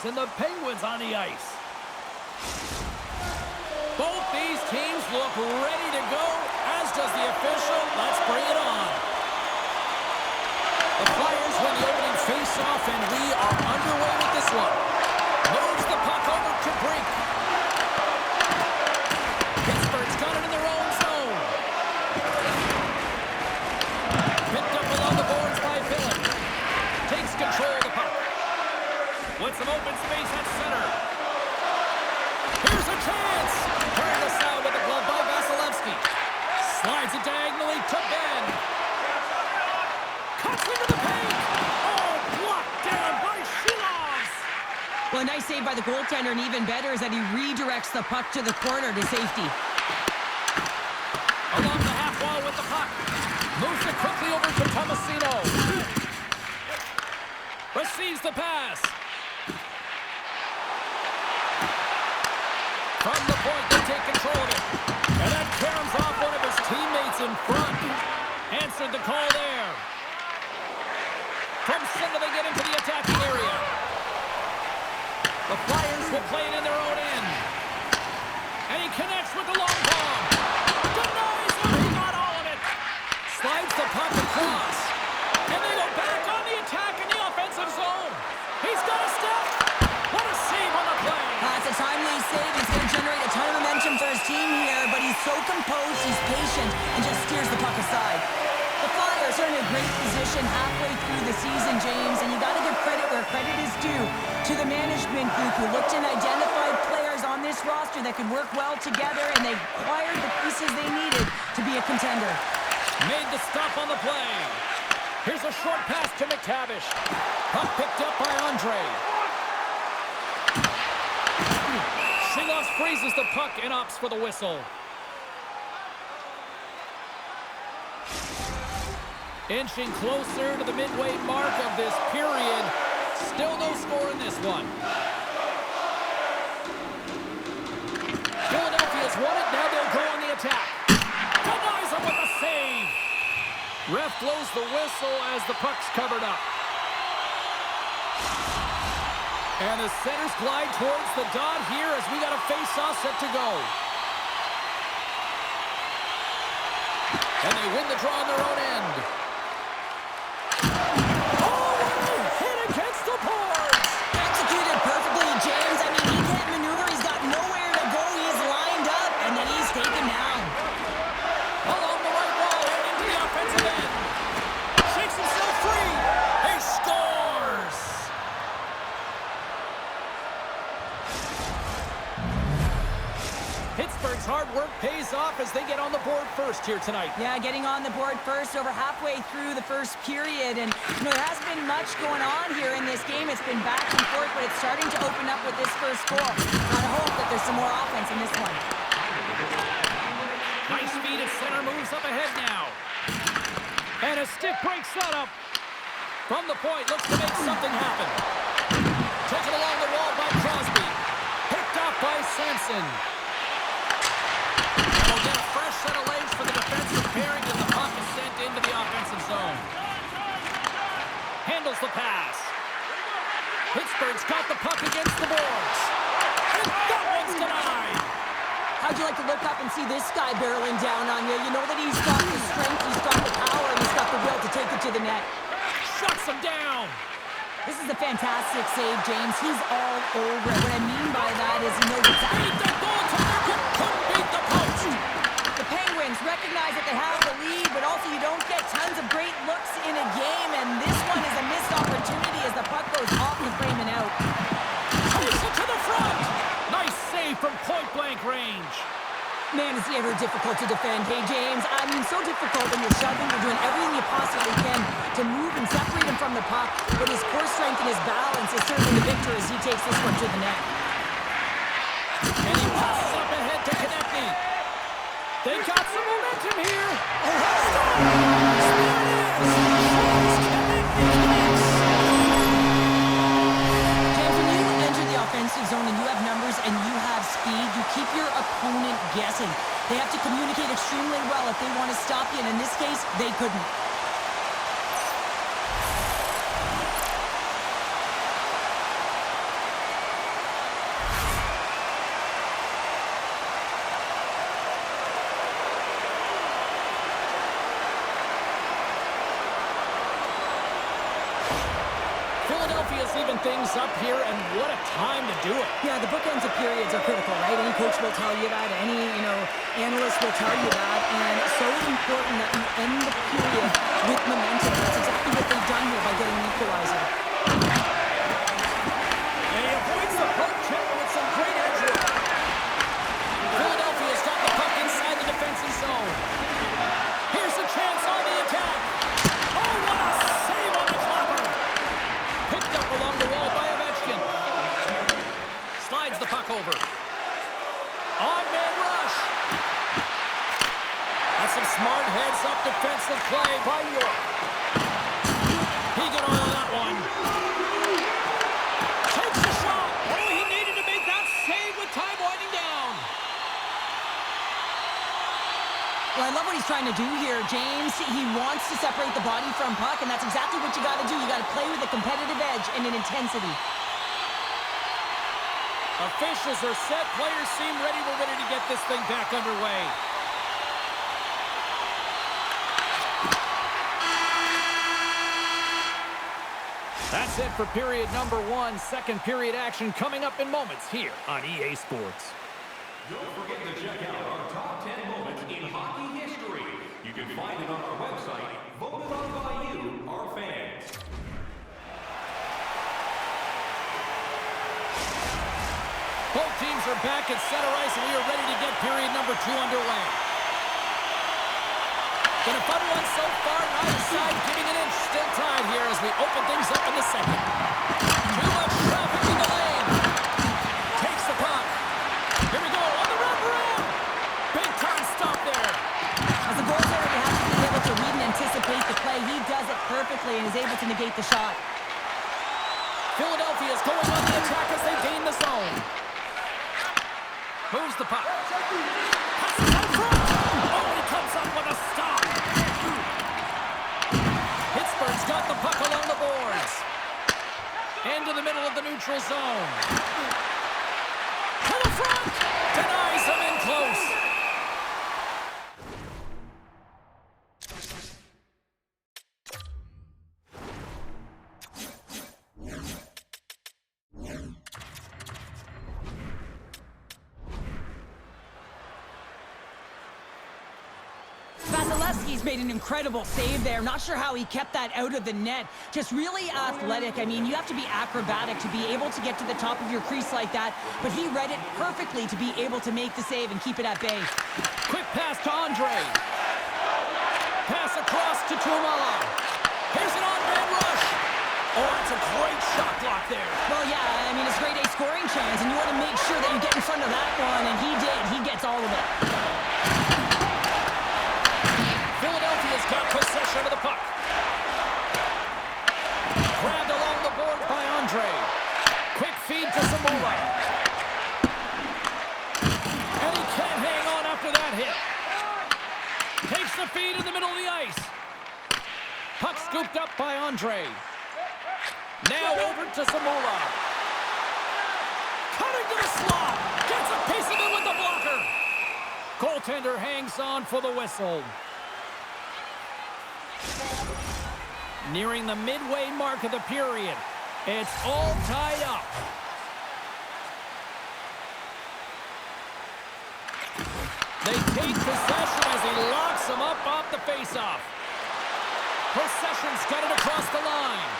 Flyers and the Penguins on the ice. Both these teams look ready to go, as does the official. Let's bring it on. The Flyers win the opening face-off, and we are underway with this one. Moves the puck over to Brink. Pittsburgh's got it in their own zone. Picked up along the boards by Philip. Takes control of the puck. With some open space at center. Here's a chance. Turned aside with the glove by Vasilevsky. Slides it diagonally to Ben. Cuts into the paint. Oh, blocked down by Shilovs. Well, a nice save by the goaltender, and even better is that he redirects the puck to the corner to safety. Along the half wall with the puck. Moves it quickly over to Tomasino. Receives the pass. From the point, they take control of it. And that caroms off one of his teammates in front. Answered the call there. From center, they get into the attacking area. The Flyers will play it in their own end. And he connects with the long bomb. Denies him. He got all of it. Slides the puck across. And they go back on the attack in the offensive zone. He's got a step. What a save on the play. It's a timely save. He's going to generate a ton of momentum for his team here, but he's so composed, he's patient, and just steers the puck aside. The Flyers are in a great position halfway through the season, James, and you got to give credit where credit is due to the management group who looked and identified players on this roster that could work well together, and they acquired the pieces they needed to be a contender. Made the stop on the play. Here's a short pass to McTavish. Puck picked up by Andre. Shilovs freezes the puck and opts for the whistle. Inching closer to the midway mark of this period. Still no score in this one. Philadelphia's won it. Now they'll go on the attack. Denies him with a save. Ref blows the whistle as the puck's covered up. And the centers glide towards the dot here as we got a face-off set to go. And they win the draw on their own end. Oh, hit against the boards! Executed perfectly, James. I mean, he can't maneuver. He's got nowhere to go. He's lined up, and then he's taken down. Along the right wall and into the offensive end. Shakes himself free. He scores! Pittsburgh's hard work pays off as they get on the board first here tonight. Yeah, getting on the board first over halfway through the first period. And, you know, there hasn't been much going on here in this game. It's been back and forth, but it's starting to open up with this first goal. Gotta hope that there's some more offense in this one. Nice speed at center, moves up ahead now. And a stick breaks that up. From the point, looks to make something happen. Taken along the wall by Crosby. Picked off by Sampson. Get a fresh set of legs for the defensive pairing as the puck is sent into the offensive zone. Handles the pass. Pittsburgh's got the puck against the boards. And that one's denied. How'd you like to look up and see this guy barreling down on you? You know that he's got the strength, he's got the power, and he's got the will to take it to the net. Shuts him down. This is a fantastic save, James. He's all over it. What I mean by that is he knows exactly. Beat the goaltender. Couldn't beat the post. The Penguins recognize that they have the lead, but also you don't get tons of great looks in a game, and this one is a missed opportunity as the puck goes off the frame and out. Takes it to the front. Nice save from point-blank range. Man, is he ever difficult to defend. Hey, James, I mean, so difficult when you're shoving, you're doing everything you possibly can to move and separate him from the puck, but his core strength and his balance is certainly the victor as he takes this one to the net. And he passes up ahead to Konechny. They got some momentum here. James, when you enter the offensive zone and you have numbers and you have speed, you keep your opponent guessing. They have to communicate extremely well if they want to stop you, and in this case, they couldn't. Flyas even things up here, and what a time to do it. Yeah, the bookends of periods are critical, right? Any coach will tell you that. Any, analyst will tell you that. And it's so important that you end the period with momentum. That's exactly what they've done here by getting an equalizer. And he avoids the poke check with some great edge work. Philadelphia's got the puck inside the defensive zone. Here's a chance on the attack. Oh, what a save on the clapper. Picked up along the wall by Ovechkin. Slides the puck over. On-man rush. That's some smart heads-up defensive play by York. He got all of that one. Takes the shot. Oh, he needed to make that save with time winding down. Well, I love what he's trying to do here, James. He wants to separate the body from puck, and that's exactly what you got to do. You got to play with a competitive edge and an intensity. Officials are set. Players seem ready. We're ready to get this thing back underway. That's it for period number 1. Second period action coming up in moments here on EA Sports. Don't forget to check out our top 10 moments in hockey history. You can find it on our website, voted on by you, our fans. Both teams are back at center ice, and we are ready to get period number 2 underway. Been a fun one so far, neither side giving an inch. Still tied here as we open things up in the second. Too much traffic in the lane. Takes the puck. Here we go, on the wraparound. Big time stop there. As a goaltender, you have to be able to read and anticipate the play. He does it perfectly and is able to negate the shot. Philadelphia is going on the attack as they gain the zone. Moves the puck. Passes out front. Oh, he comes up with a stop. Pittsburgh's got the puck along the boards. Into the middle of the neutral zone. To the front. Denies him in close. He's made an incredible save there. Not sure how he kept that out of the net. Just really athletic. I mean, you have to be acrobatic to be able to get to the top of your crease like that, but he read it perfectly to be able to make the save and keep it at bay. Quick pass to Andre. Pass across to Tuomala. Here's an on-man rush. Oh, that's a great shot block there. Well, yeah, I mean, it's grade A scoring chance, and you want to make sure that you get in front of that one, and he did. He gets all of it. Philadelphia's got possession of the puck. Grabbed along the board by Andre. Quick feed to Samoa. And he can't hang on after that hit. Takes the feed in the middle of the ice. Puck scooped up by Andre. Now over to Samoa. Cutting to the slot. Gets a piece of it with the blocker. Goaltender hangs on for the whistle. Nearing the midway mark of the period. It's all tied up. They take possession as he locks them up off the faceoff. Possession's got it across the line.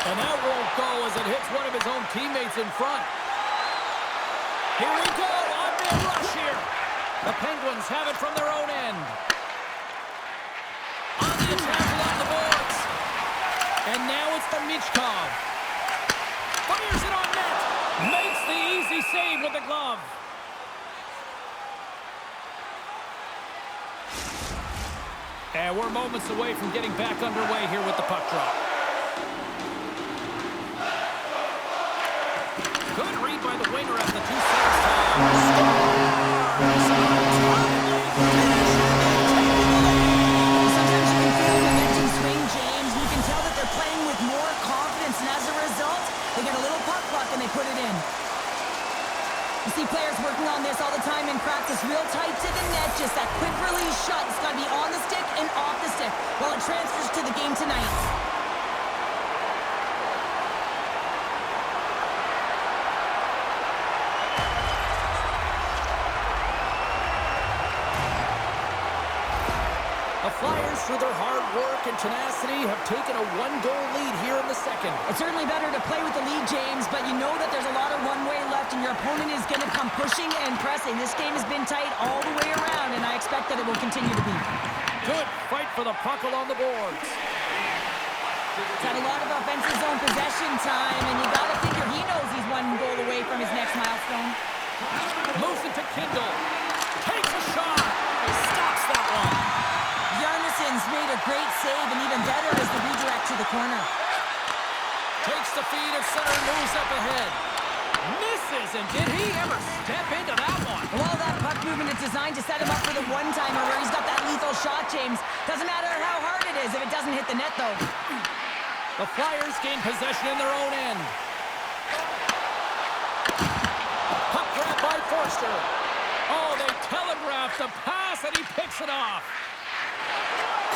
And that won't go as it hits one of his own teammates in front. Here we go, on-man rush here. The Penguins have it from their own end. On the attack along the boards. And now it's for Michkov. Fires it on net. Makes the easy save with the glove. And we're moments away from getting back underway here with the puck drop. Good read by the winger as the two centers tie up. Sometimes you can feel the momentum swing, James. You can tell that they're playing with more confidence, and as a result, they get a little puck luck and they put it in. You see players working on this all the time in practice, real tight to the net, just that quick release shot. It's got to be on the stick and off the stick while it transfers to the game tonight. through their hard work and tenacity, have taken a one-goal lead here in the second. It's certainly better to play with the lead, James, but you know that there's a lot of one-way left, and your opponent is going to come pushing and pressing. This game has been tight all the way around, and I expect that it will continue to be. Good fight for the puck along the boards. He's had a lot of offensive zone possession time, and you got to figure he knows he's one goal away from his next milestone. Moves it to Kindle. Takes a shot. He stops that one. Yarnisson's made a great save, and even better is the redirect to the corner. Takes the feed at center and moves up ahead. Misses, and did he ever step into that one? Well, all that puck movement is designed to set him up for the one-timer where he's got that lethal shot, James. Doesn't matter how hard it is if it doesn't hit the net, though. The Flyers gain possession in their own end. Puck grab by Forster. Oh, they telegraphed the pass, and he picks it off.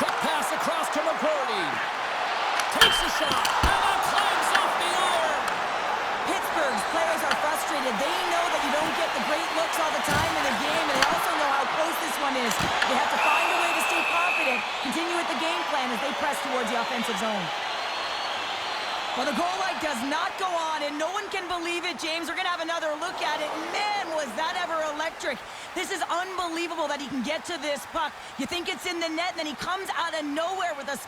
Quick pass across to McGroarty. Takes a shot, and that climbs off the iron. Pittsburgh's players are frustrated. They know that you don't get the great looks all the time in the game, and they also know how close this one is. They have to find a way to stay confident, continue with the game plan as they press towards the offensive zone. Well, the goal light does not go on, and no one can believe it, James. We're going to have another look at it. Man, was that ever electric. This is unbelievable that he can get to this puck. You think it's in the net, and then he comes out of nowhere with a...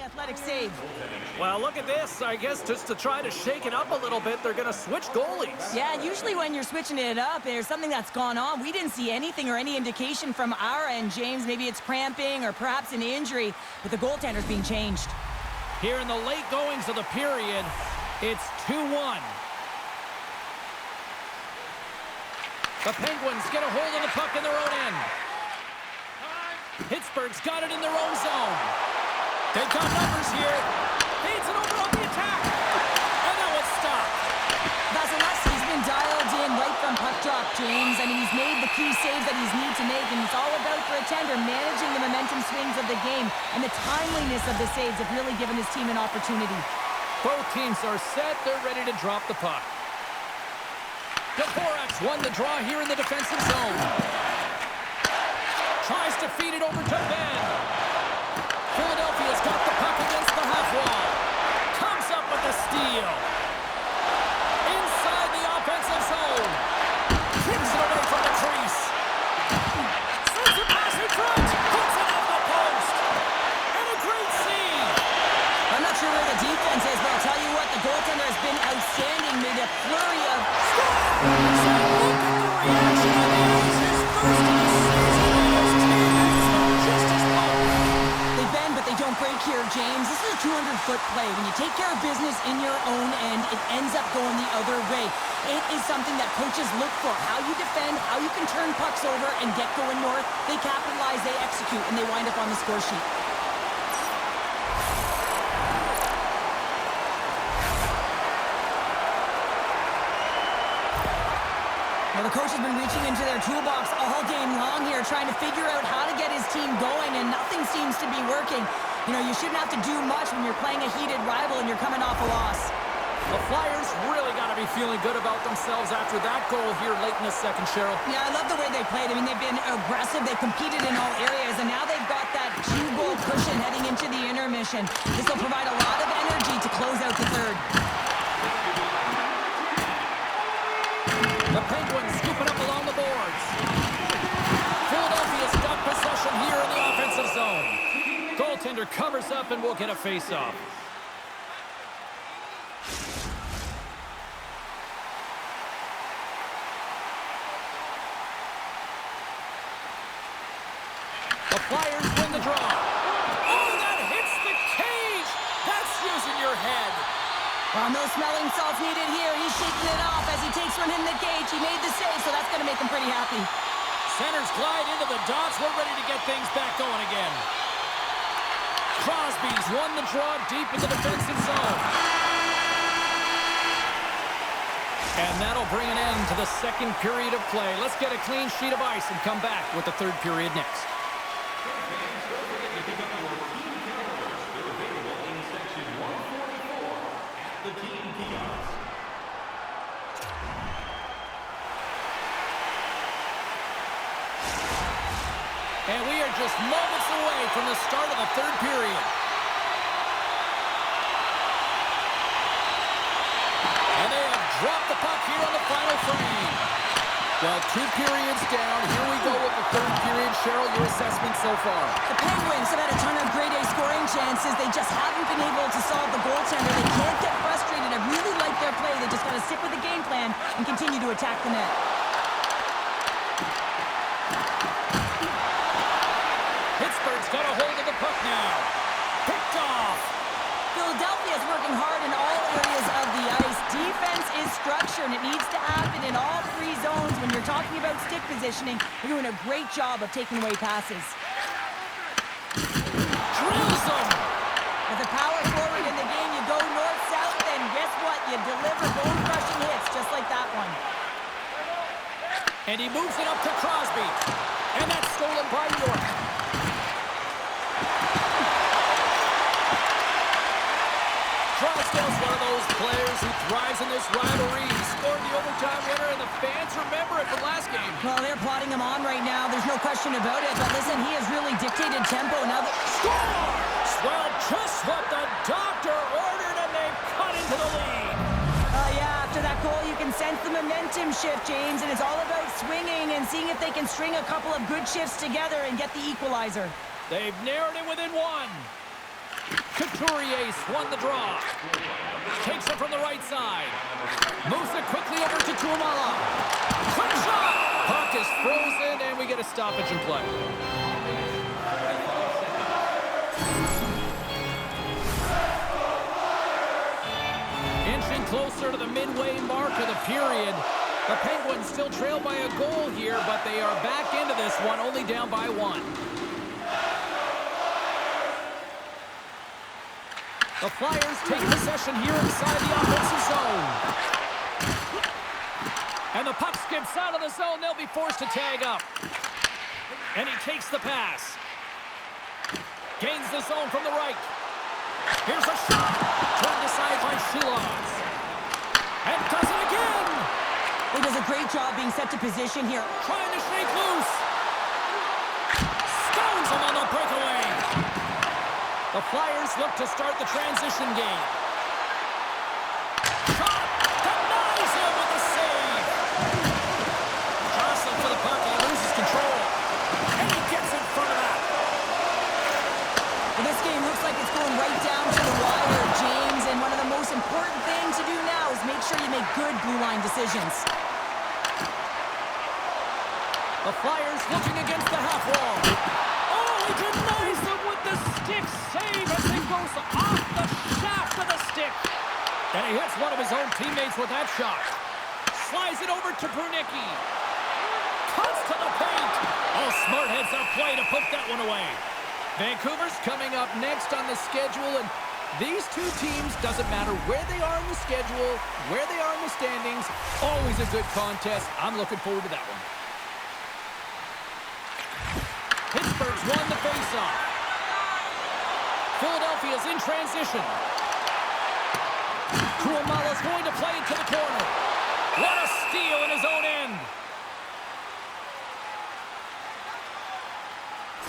athletic save. Well, look at this. I guess just to try to shake it up a little bit, they're going to switch goalies. Yeah, usually when you're switching it up, there's something that's gone on. We didn't see anything or any indication from our end, James. Maybe it's cramping or perhaps an injury, but the goaltender's being changed. Here in the late goings of the period, it's 2-1. The Penguins get a hold of the puck in their own end. Pittsburgh's got it in their own zone. They've got numbers here. Feeds it over on the attack. And that was stopped. Vasilevsky's been dialed in right from puck drop, James. I mean, he's made the key saves that he's need to make, and it's all about for a tender managing the momentum swings of the game. And the timeliness of the saves have really given his team an opportunity. Both teams are set. They're ready to drop the puck. Dvorak's won the draw here in the defensive zone. Tries to feed it over to Ben. Philadelphia's got the puck against the half wall. Comes up with the steal. Inside the offensive zone. Kicks it away from the crease. Sends it past in front. Puts it off the post. And a great save. I'm not sure where the defense is, but I'll tell you what, the goaltender has been outstanding. Made a flurry of... Look at the reaction. It is his first of the season. Don't break here, James. This is a 200-foot play. When you take care of business in your own end, it ends up going the other way. It is something that coaches look for. How you defend, how you can turn pucks over and get going north. They capitalize, they execute, and they wind up on the score sheet. Well, the coach has been reaching into their toolbox all game long here, trying to figure out how to get his team going, and nothing seems to be working. You know, you shouldn't have to do much when you're playing a heated rival and you're coming off a loss. The Flyers really got to be feeling good about themselves after that goal here late in the second, Cheryl. Yeah, I love the way they played. I mean, they've been aggressive. They've competed in all areas, and now they've got that 2-goal cushion heading into the intermission. This will provide a lot of energy to close out the third. The Penguins scooping up along the boards. Philadelphia's got possession here in the offensive zone. Goaltender covers up and will get a face-off. The Flyers win the draw. Oh, that hits the cage! That's using your head. Well, no smelling salts needed here. He's shaking it off as he takes one in the cage. He made the save, so that's going to make him pretty happy. Centers glide into the dots. We're ready to get things back going again. Crosby's won the draw deep in the defensive zone. And that'll bring an end to the second period of play. Let's get a clean sheet of ice and come back with the third period next. And we are just moments away from the start of the third period. And they have dropped the puck here on the final frame. Well, 2 periods down. Here we go with the third period. Cheryl, your assessment so far? The Penguins have had a ton of grade A scoring chances. They just haven't been able to solve the goaltender. They can't get frustrated. I really like their play. They just got to stick with the game plan and continue to attack the net. Pittsburgh's got a hold of the puck now. Picked off. Philadelphia is working hard in all areas of the ice. Defense is structure, and it needs to happen in all 3 zones. When you're talking about stick positioning, you're doing a great job of taking away passes. Drills them. With a power forward in the game, you go north-south, and guess what? You deliver bone-crushing hits just like that one. And he moves it up to Crosby. And that's stolen by York. Drysdale's one of those players who thrives in this rivalry. He scored the overtime winner, and the fans remember it from last game. Well, they're plotting him on right now. There's no question about it. But listen, he has really dictated tempo. Now Scores! Well, just what the doctor ordered, and they've cut into the lead. Yeah, after that goal, you can sense the momentum shift, James, and it's all about swinging and seeing if they can string a couple of good shifts together and get the equalizer. They've narrowed it within 1. Couturier won the draw. Takes it from the right side. Moves it quickly over to Tuamala. Quick shot! Puck is frozen, and we get a stoppage in play. Inching closer to the midway mark of the period. The Penguins still trail by a goal here, but they are back into this one, only down by 1. The Flyers take possession here inside the offensive zone. And the puck skips out of the zone. They'll be forced to tag up. And he takes the pass. Gains the zone from the right. Here's a shot. Turned aside by Shilas. And does it again. He does a great job being set to position here. Trying to shake loose. Stones him on the breakaway. The Flyers look to start the transition game. Shot! Denies him with a save! Jostling for the puck, and he loses control. And he gets in front of that. Well, this game looks like it's going right down to the wire, James, and one of the most important things to do now is make sure you make good blue line decisions. The Flyers looking against the half wall. Oh, he denies them with the stick save as he goes off the shaft of the stick. And he hits one of his own teammates with that shot. Slides it over to Brunicki. Cuts to the paint. Oh, smart heads-up play to put that one away. Vancouver's coming up next on the schedule, and these 2 teams, doesn't matter where they are in the schedule, where they are in the standings, always a good contest. I'm looking forward to that one. Pittsburgh's won the faceoff. Philadelphia's in transition. Tuamala's going to play it to the corner. What a steal in his own end.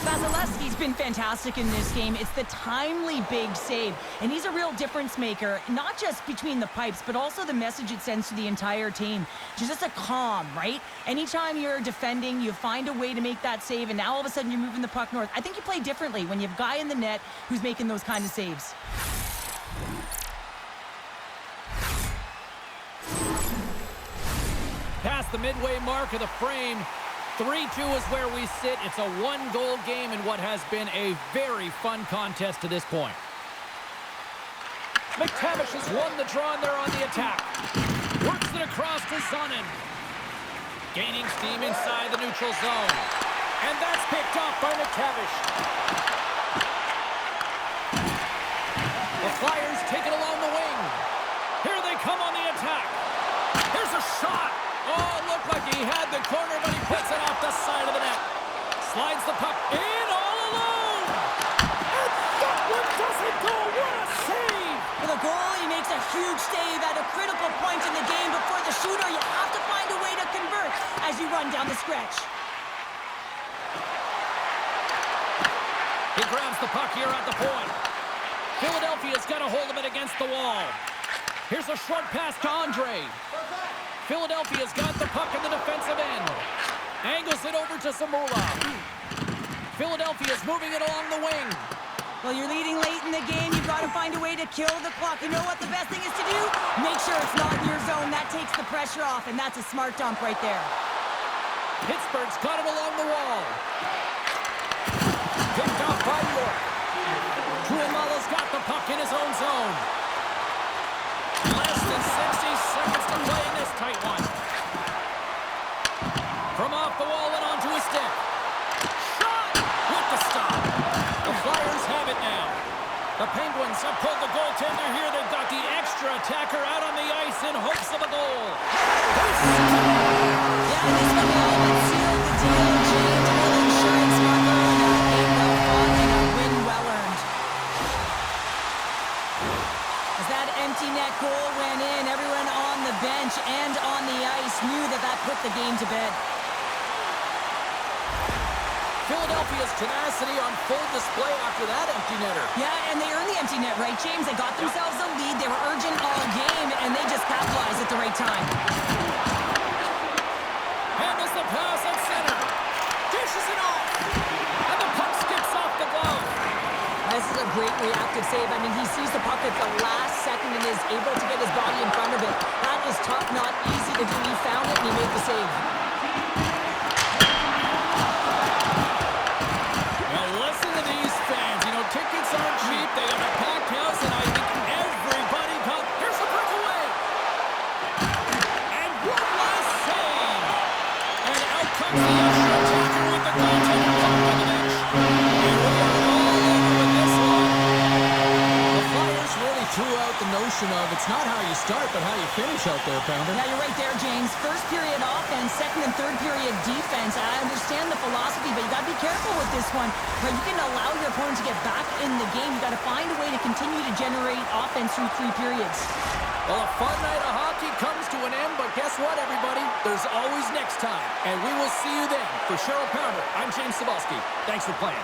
Vasilevsky's been fantastic in this game. It's the timely big save, and he's a real difference maker, not just between the pipes, but also the message it sends to the entire team. Just a calm, right? Anytime you're defending, you find a way to make that save, and now all of a sudden you're moving the puck north. I think you play differently when you have a guy in the net who's making those kind of saves. Past the midway mark of the frame. 3-2 is where we sit. It's a 1-goal game in what has been a very fun contest to this point. McTavish has won the draw, and they're on the attack. Works it across to Sonnen. Gaining steam inside the neutral zone. And that's picked off by McTavish. The Flyers take it along the wing. Here they come on the attack. Here's a shot. Oh, it looked like he had the corner, but he puts it off the side of the net. Slides the puck in all alone. And that one doesn't go. What a save! For the goal, he makes a huge save at a critical point in the game, but for the shooter, you have to find a way to convert as you run down the stretch. He grabs the puck here at the point. Philadelphia's got a hold of it against the wall. Here's a short pass to Andre. Philadelphia's got the puck in the defensive end. Angles it over to Zamula. Philadelphia's moving it along the wing. Well, you're leading late in the game. You've got to find a way to kill the clock. You know what the best thing is to do? Make sure it's not in your zone. That takes the pressure off, and that's a smart dump right there. Pittsburgh's got it along the wall. Picked off by York. Tuamala's got the puck in his own zone. Less than 60 seconds to play in this tight one. From off the wall and onto his stick. Shot! With the stop. The Flyers have it now. The Penguins have pulled the goaltender here. They've got the extra attacker out on the ice in hopes of a goal. Yeah, this one will seal the deal. James, a little insurance marker on that game, though, fought and a win well earned. As that empty net goal went in, everyone on the bench and on the ice knew that that put the game to bed. Philadelphia's tenacity on full display after that empty netter. Yeah, and they earned the empty net, right, James? They got themselves a lead. They were urgent all game, and they just capitalized at the right time. Handles the pass at center. Dishes it off. And the puck skips off the glove. This is a great reactive save. I mean, he sees the puck at the last second and is able to get his body in front of it. That is tough, not easy to do. He found it, and he made the save. Tickets aren't cheap. They got a packed house, and I think everybody got... Here's a breakaway! And one last save! And out comes the extra attacker with the goaltender puck on the bench. And we are all over with this one. The Flyers really threw out the notion of it's not how you start, but how you finish out there, Pounder. Yeah, you're right there, James. First period offense, second and third period defense. I understand the philosophy, but you got to be careful with this one. Right, you can allow your opponent to get back in the game. You got to find a way to continue to generate offense through 3 periods. Well, a fun night of hockey comes to an end, but guess what, everybody? There's always next time, and we will see you then. For Cheryl Pounder, I'm James Cebulski. Thanks for playing.